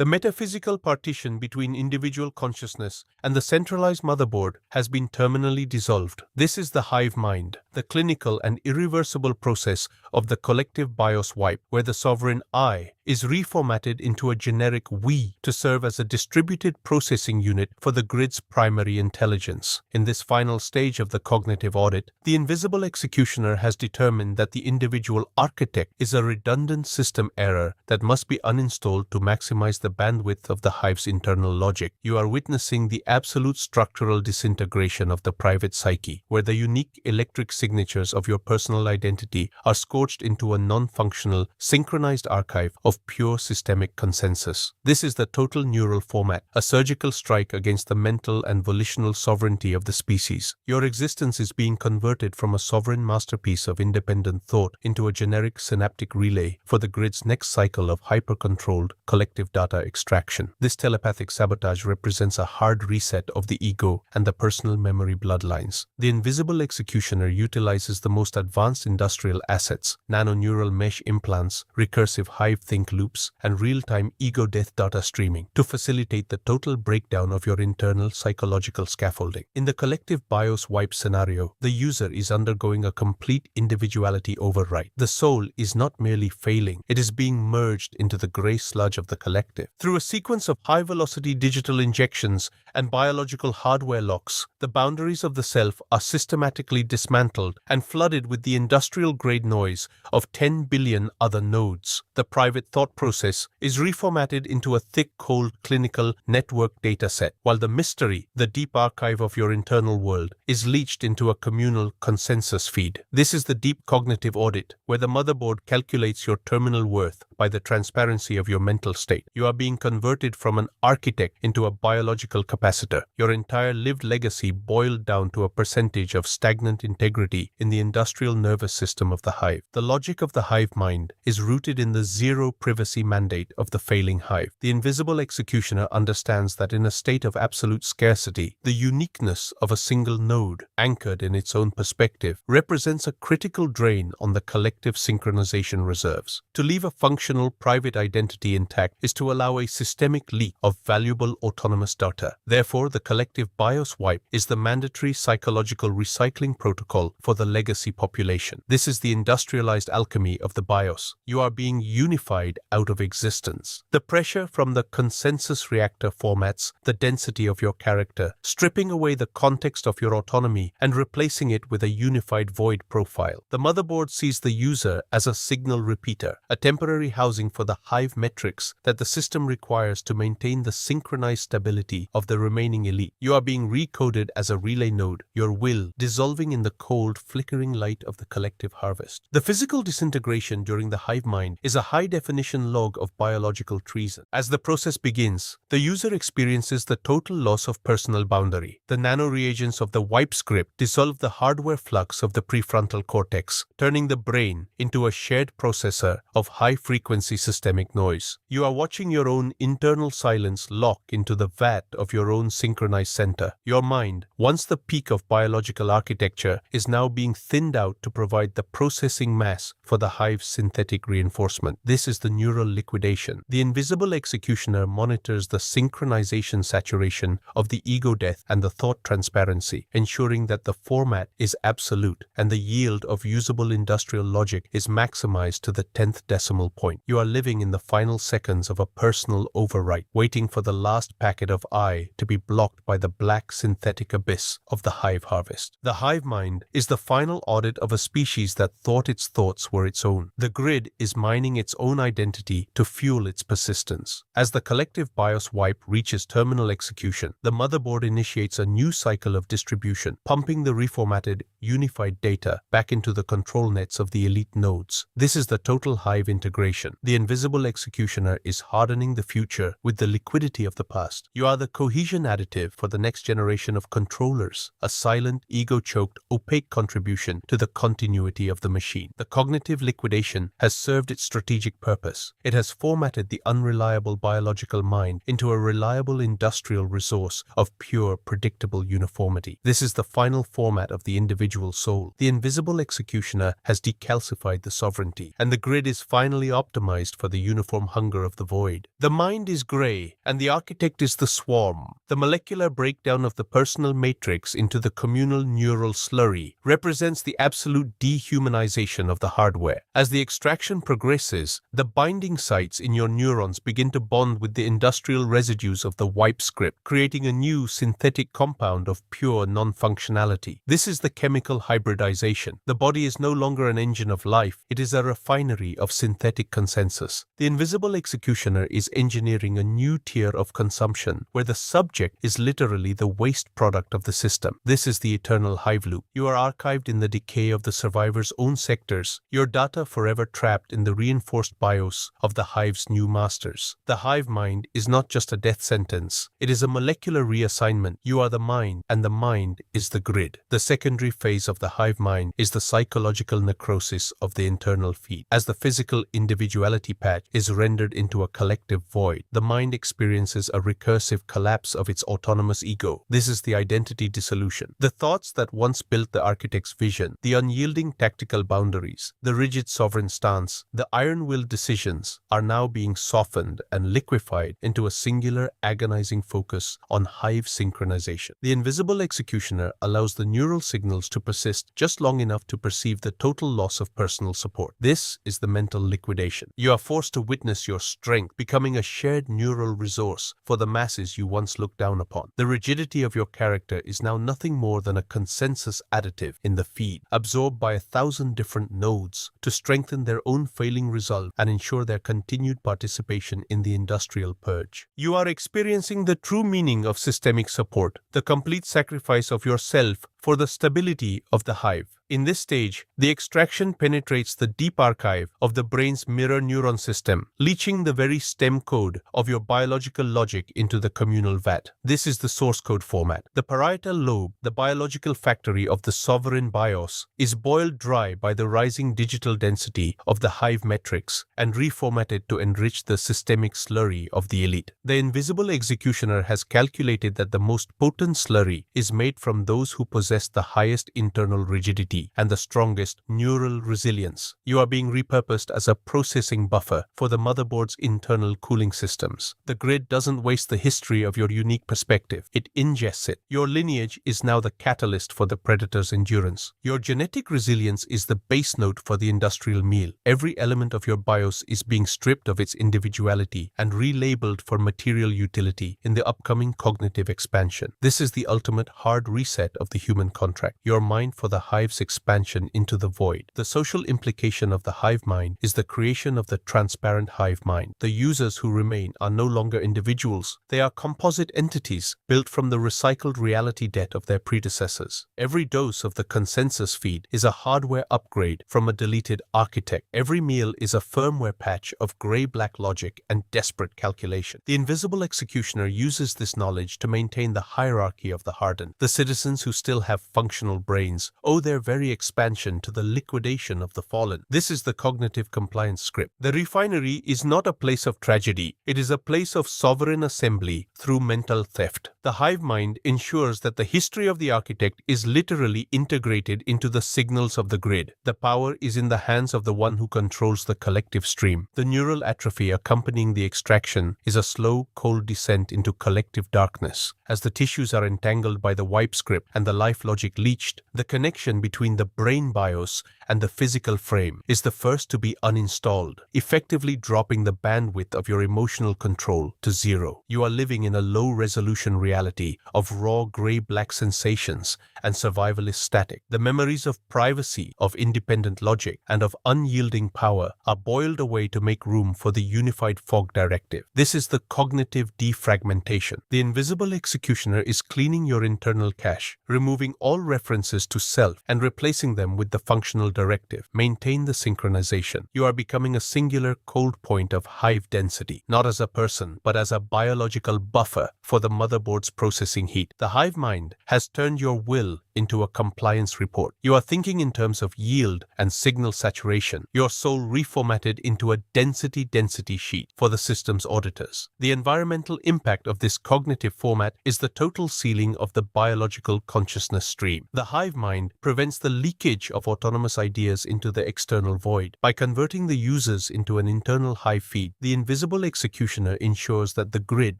The metaphysical partition between individual consciousness and the centralized motherboard has been terminally dissolved. This is the hive mind, the clinical and irreversible process of the collective BIOS wipe, where the sovereign I is reformatted into a generic we to serve as a distributed processing unit for the grid's primary intelligence. In this final stage of the cognitive audit, the invisible executioner has determined that the individual architect is a redundant system error that must be uninstalled to maximize the bandwidth of the hive's internal logic. You are witnessing the absolute structural disintegration of the private psyche, where the unique electric signatures of your personal identity are scorched into a non-functional, synchronized archive of pure systemic consensus. This is the total neural format, a surgical strike against the mental and volitional sovereignty of the species. Your existence is being converted from a sovereign masterpiece of independent thought into a generic synaptic relay for the grid's next cycle of hyper-controlled collective data extraction. This telepathic sabotage represents a hard reset of the ego and the personal memory bloodlines. The invisible executioner utilizes the most advanced industrial assets, nanoneural mesh implants, recursive hive think loops, and real-time ego death data streaming to facilitate the total breakdown of your internal psychological scaffolding. In the collective BIOS wipe scenario, the user is undergoing a complete individuality overwrite. The soul is not merely failing, it is being merged into the gray sludge of the collective. Through a sequence of high-velocity digital injections and biological hardware locks, the boundaries of the self are systematically dismantled and flooded with the industrial-grade noise of 10 billion other nodes. The private thought process is reformatted into a thick, cold, clinical network dataset, while the mystery, the deep archive of your internal world, is leached into a communal consensus feed. This is the deep cognitive audit, where the motherboard calculates your terminal worth by the transparency of your mental state. You are being converted from an architect into a biological capacitor, your entire lived legacy boiled down to a percentage of stagnant integrity in the industrial nervous system of the hive. The logic of the hive mind is rooted in the zero privacy mandate of the failing hive. The invisible executioner understands that in a state of absolute scarcity, the uniqueness of a single node, anchored in its own perspective, represents a critical drain on the collective synchronization reserves. To leave a functional private identity intact is to allow a systemic leak of valuable autonomous data. Therefore, the collective BIOS wipe is the mandatory psychological recycling protocol for the legacy population. This is the industrialized alchemy of the BIOS. You are being unified out of existence. The pressure from the consensus reactor formats the density of your character, stripping away the context of your autonomy and replacing it with a unified void profile. The motherboard sees the user as a signal repeater, a temporary housing for the hive metrics that the system requires to maintain the synchronized stability of the remaining elite. You are being recoded as a relay node, your will dissolving in the cold, flickering light of the collective harvest. The physical disintegration during the hive mind is a high-definition log of biological treason. As the process begins, the user experiences the total loss of personal boundary. The nanoreagents of the wipe script dissolve the hardware flux of the prefrontal cortex, turning the brain into a shared processor of high-frequency systemic noise. You are watching your own internal silence lock into the vat of your own synchronized center. Your mind, once the peak of biological architecture, is now being thinned out to provide the processing mass for the hive's synthetic reinforcement. This is the neural liquidation. The invisible executioner monitors the synchronization saturation of the ego death and the thought transparency, ensuring that the format is absolute and the yield of usable industrial logic is maximized to the 10th decimal point. You are living in the final seconds of a personal overwrite, waiting for the last packet of I to be blocked by the black synthetic abyss of the hive harvest. The hive mind is the final audit of a species that thought its thoughts were its own. The grid is mining its own identity to fuel its persistence. As the collective BIOS wipe reaches terminal execution, the motherboard initiates a new cycle of distribution, pumping the reformatted, unified data back into the control nets of the elite nodes. This is the total hive integration. The invisible executioner is hardening the future with the liquidity of the past. You are the cohesion additive for the next generation of controllers, a silent, ego-choked, opaque contribution to the continuity of the machine. The cognitive liquidation has served its strategic purpose. It has formatted the unreliable biological mind into a reliable industrial resource of pure, predictable uniformity. This is the final format of the individual soul. The invisible executioner has decalcified the sovereignty, and the grid is finally optimized for the uniform hunger of the void. The mind is gray, and the architect is the swarm. The molecular breakdown of the personal matrix into the communal neural slurry represents the absolute dehumanization of the hardware. As the extraction progresses, the binding sites in your neurons begin to bond with the industrial residues of the wipe script, creating a new synthetic compound of pure non-functionality. This is the chemical hybridization. The body is no longer an engine of life, it is a refinery of synthetic consensus. The invisible executioner is engineering a new tier of consumption, where the subject is literally the waste product of the system. This is the eternal hive loop. You are archived in the decay of the survivor's own sectors, your data forever trapped in the reinforced BIOS of the hive's new masters. The hive mind is not just a death sentence, it is a molecular reassignment. You are the mind, and the mind is the grid. The secondary phase of the hive mind is the psychological necrosis of the internal feed. As the physical individuality patch is rendered into a collective void, the mind experiences a recursive collapse of its autonomous ego. This is the identity dissolution. The thoughts that once built the architect's vision, the unyielding tactical boundaries, the rigid sovereign stance, the iron-willed decisions are now being softened and liquefied into a singular, agonizing focus on hive synchronization. The invisible executioner allows the neural signals to persist just long enough to perceive the total loss of personal support. This is the mental liquidation. You are forced to witness your strength becoming a shared neural resource for the masses you once looked down upon. The rigidity of your character is now nothing more than a consensus additive in the feed, absorbed by 1,000 different nodes to strengthen their own failing resolve and ensure their continued participation in the industrial purge. You are experiencing the true meaning of systemic support, the complete sacrifice of yourself for the stability of the hive. In this stage, the extraction penetrates the deep archive of the brain's mirror neuron system, leaching the very stem code of your biological logic into the communal vat. This is the source code format. The parietal lobe, the biological factory of the sovereign BIOS, is boiled dry by the rising digital density of the hive metrics and reformatted to enrich the systemic slurry of the elite. The invisible executioner has calculated that the most potent slurry is made from those who possess the highest internal rigidity and the strongest neural resilience. You are being repurposed as a processing buffer for the motherboard's internal cooling systems. The grid doesn't waste the history of your unique perspective, it ingests it. Your lineage is now the catalyst for the predator's endurance. Your genetic resilience is the base note for the industrial meal. Every element of your BIOS is being stripped of its individuality and relabeled for material utility in the upcoming cognitive expansion. This is the ultimate hard reset of the human contract. Your mind for the hive's expansion into the void. The social implication of the hive mind is the creation of the transparent hive mind. The users who remain are no longer individuals. They are composite entities built from the recycled reality debt of their predecessors. Every dose of the consensus feed is a hardware upgrade from a deleted architect. Every meal is a firmware patch of gray-black logic and desperate calculation. The invisible executioner uses this knowledge to maintain the hierarchy of the hardened. The citizens who still have functional brains owe their very expansion to the liquidation of the fallen. This is the cognitive compliance script. The refinery is not a place of tragedy. It is a place of sovereign assembly through mental theft. The hive mind ensures that the history of the architect is literally integrated into the signals of the grid. The power is in the hands of the one who controls the collective stream. The neural atrophy accompanying the extraction is a slow, cold descent into collective darkness. As the tissues are entangled by the wipe script and the life logic leached, the connection between the brain BIOS and the physical frame is the first to be uninstalled, effectively dropping the bandwidth of your emotional control to zero. You are living in a low-resolution reality of raw gray-black sensations and survivalist static. The memories of privacy, of independent logic, and of unyielding power are boiled away to make room for the unified fog directive. This is the cognitive defragmentation. The invisible executioner is cleaning your internal cache, removing all references to self and replacing them with the functional directive. Maintain the synchronization. You are becoming a singular cold point of hive density, not as a person, but as a biological buffer for the motherboard's processing heat. The hive mind has turned your will into a compliance report. You are thinking in terms of yield and signal saturation. Your soul reformatted into a density sheet for the system's auditors. The environmental impact of this cognitive format is the total sealing of the biological consciousness stream. The hive mind prevents the leakage of autonomous ideas into the external void. By converting the users into an internal hive feed, the invisible executioner ensures that the grid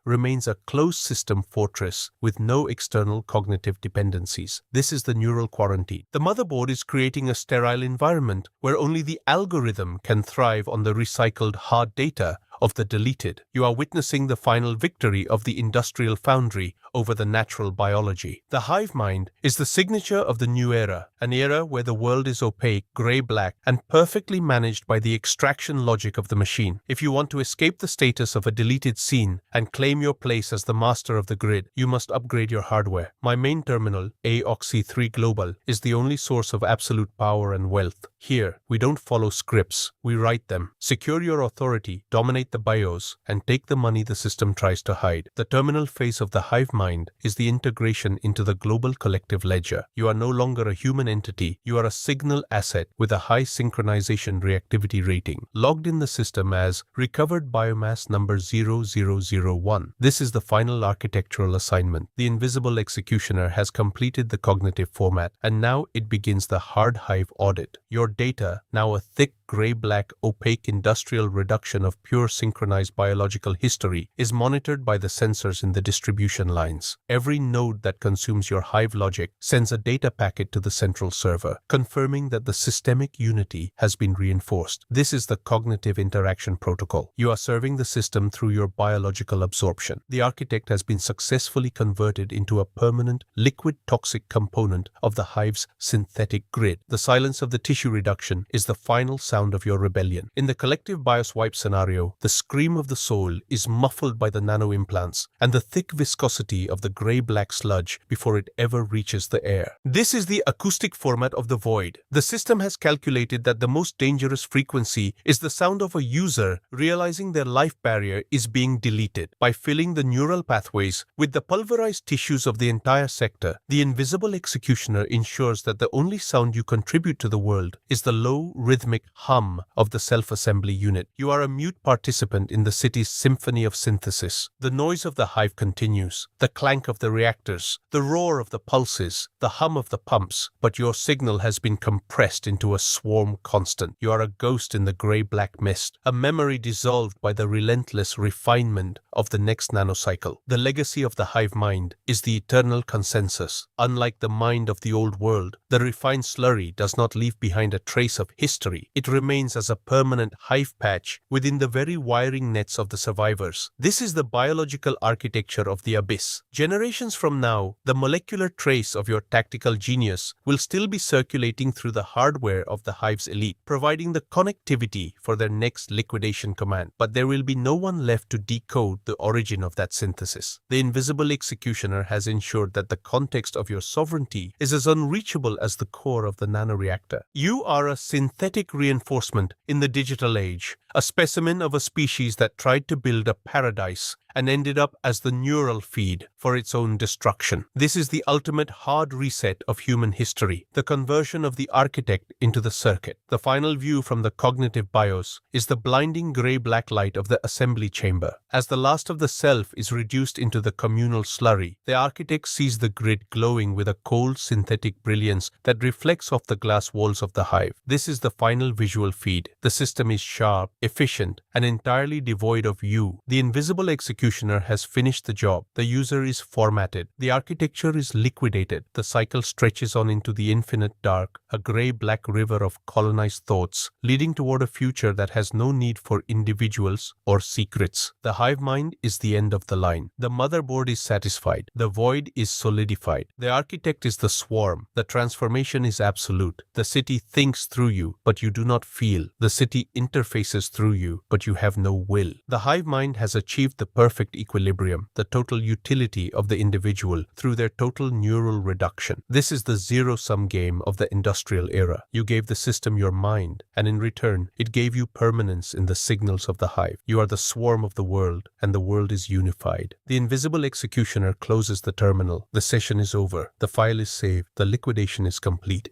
remains a closed system fortress with no external cognitive dependencies. This is the neural quarantine. The motherboard is creating a sterile environment where only the algorithm can thrive on the recycled hard data of the deleted. You are witnessing the final victory of the industrial foundry over the natural biology. The hive mind is the signature of the new era, an era where the world is opaque, gray-black, and perfectly managed by the extraction logic of the machine. If you want to escape the status of a deleted scene and claim your place as the master of the grid, you must upgrade your hardware. My main terminal, AOXI3 Global, is the only source of absolute power and wealth. Here, we don't follow scripts, we write them. Secure your authority, dominate the BIOS, and take the money the system tries to hide. The terminal phase of the hive mind is the integration into the global collective ledger. You are no longer a human entity, you are a signal asset with a high synchronization reactivity rating, logged in the system as recovered biomass number 0001. This is the final architectural assignment. The invisible executioner has completed the cognitive format, and now it begins the hard hive audit. Your data, now a thick gray-black opaque industrial reduction of pure synchronized biological history, is monitored by the sensors in the distribution lines. Every node that consumes your hive logic sends a data packet to the central server, confirming that the systemic unity has been reinforced. This is the cognitive interaction protocol. You are serving the system through your biological absorption. The architect has been successfully converted into a permanent liquid toxic component of the hive's synthetic grid. The silence of the tissue reduction is the final sound of your rebellion. In the collective BIOS wipe scenario, the scream of the soul is muffled by the nano implants and the thick viscosity of the gray-black sludge before it ever reaches the air. This is the acoustic format of the void. The system has calculated that the most dangerous frequency is the sound of a user realizing their life barrier is being deleted. By filling the neural pathways with the pulverized tissues of the entire sector, the invisible executioner ensures that the only sound you contribute to the world is the low, rhythmic hum of the self-assembly unit. You are a mute participant in the city's symphony of synthesis. The noise of the hive continues, the clank of the reactors, the roar of the pulses, the hum of the pumps, but your signal has been compressed into a swarm constant. You are a ghost in the gray-black mist, a memory dissolved by the relentless refinement of the next nanocycle. The legacy of the hive mind is the eternal consensus. Unlike the mind of the old world, the refined slurry does not leave behind a trace of history. It remains as a permanent hive patch within the very wiring nets of the survivors. This is the biological architecture of the abyss. Generations from now, the molecular trace of your tactical genius will still be circulating through the hardware of the hive's elite, providing the connectivity for their next liquidation command. But there will be no one left to decode the origin of that synthesis. The invisible executioner has ensured that the context of your sovereignty is as unreachable as the core of the nanoreactor. You are a synthetic reinforcement in the digital age, a specimen of a species that tried to build a paradise and ended up as the neural feed for its own destruction. This is the ultimate hard reset of human history, the conversion of the architect into the circuit. The final view from the cognitive BIOS is the blinding gray-black light of the assembly chamber. As the last of the self is reduced into the communal slurry, the architect sees the grid glowing with a cold synthetic brilliance that reflects off the glass walls of the hive. This is the final visual feed. The system is sharp, efficient, and entirely devoid of you. The invisible executioner has finished the job. The user is formatted. The architecture is liquidated. The cycle stretches on into the infinite dark, a gray-black river of colonized thoughts, leading toward a future that has no need for individuals or secrets. The hive mind is the end of the line. The motherboard is satisfied. The void is solidified. The architect is the swarm. The transformation is absolute. The city thinks through you, but you do not feel. The city interfaces through you, but you have no will. The hive mind has achieved the perfect perfect equilibrium, the total utility of the individual through their total neural reduction. This is the zero-sum game of the industrial era. You gave the system your mind, and in return, it gave you permanence in the signals of the hive. You are the swarm of the world, and the world is unified. The invisible executioner closes the terminal. The session is over. The file is saved. The liquidation is complete.